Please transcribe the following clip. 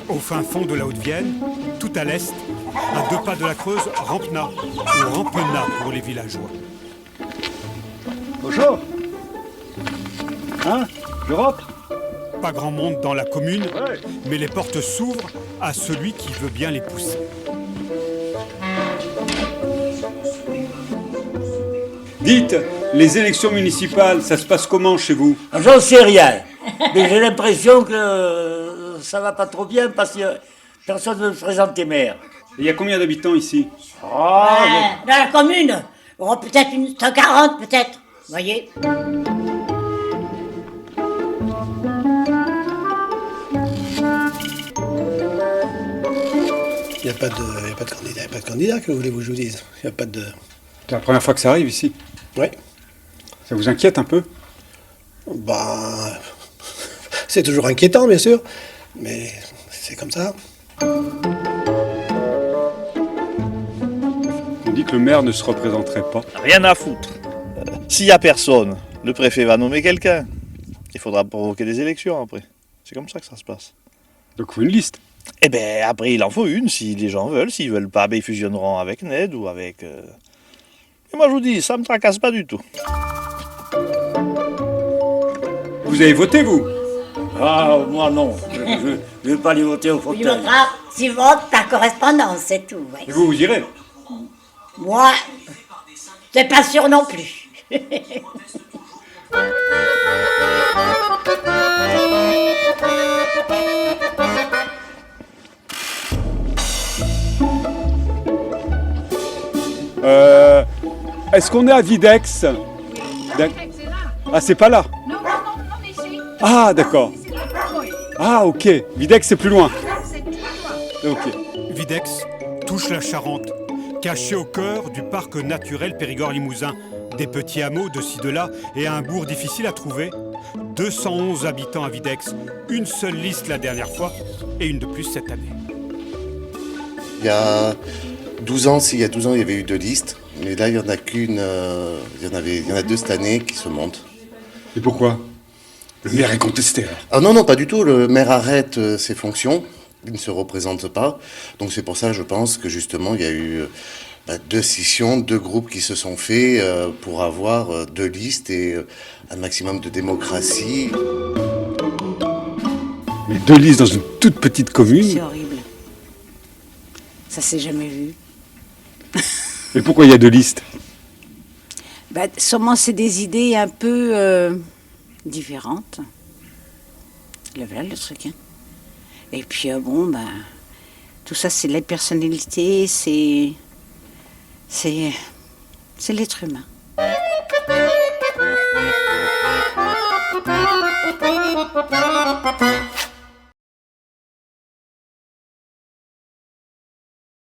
Au fin fond de la Haute-Vienne, tout à l'est, à 2 pas de la Creuse, Rampenat, ou Rampenat pour les villageois. Bonjour. Hein? Je rentre? Pas grand monde dans la commune, Ouais. mais les portes s'ouvrent à celui qui veut bien les pousser. Dites, les élections municipales, ça se passe comment chez vous? J'en sais rien, mais j'ai l'impression que ça va pas trop bien parce que personne ne veut se présenter maire. Il y a combien d'habitants ici? Ah, Dans la commune, oh, peut-être 140, peut-être. Vous voyez? Il n'y a pas de candidat. Il n'y a pas de candidat, que voulez-vous que je vous dise? Il n'y a pas de... C'est la première fois que ça arrive ici. Oui. Ça vous inquiète un peu? Bah... C'est toujours inquiétant, bien sûr. Mais c'est comme ça. On dit que le maire ne se représenterait pas. Rien à foutre. S'il n'y a personne, le préfet va nommer quelqu'un. Il faudra provoquer des élections après. C'est comme ça que ça se passe. Donc il faut une liste. Eh bien, après, il en faut une, si les gens veulent. S'ils veulent pas, ben, ils fusionneront avec Ned ou avec... Et moi, je vous dis, ça me tracasse pas du tout. Vous avez voté, vous? Ah, moi non, je ne vais pas aller voter au Il fauteuil. voudra, s'il vote par correspondance, c'est tout. Ouais. Et vous irez? Moi, c'est pas sûr non plus. Est-ce qu'on est à Videx? Ah, c'est pas là? Non, mais si. Ah, d'accord. C'est pas loin. Ah, ok. Videx, c'est plus loin. C'est tout loin. Ok. Videx touche la Charente, caché au cœur du parc naturel Périgord-Limousin. Des petits hameaux de ci de là et un bourg difficile à trouver. 211 habitants à Videx, une seule liste la dernière fois et une de plus cette année. Il y a 12 ans, il y a 12 ans, il y avait eu 2 listes. Mais là, il n'y en a qu'une. Il y en a 2 cette année qui se montent. Et pourquoi? Le maire est contesté, alors. Ah non, non, pas du tout. Le maire arrête ses fonctions. Il ne se représente pas. Donc c'est pour ça, je pense, que justement, il y a eu 2 scissions, 2 groupes qui se sont faits pour avoir 2 listes et un maximum de démocratie. Mais 2 listes dans une toute petite commune. C'est horrible. Ça s'est jamais vu. Et pourquoi il y a 2 listes? Bah, sûrement c'est des idées un peu différentes. Le voilà le truc. Hein. Et puis bon, bah, tout ça c'est les personnalités, c'est l'être humain.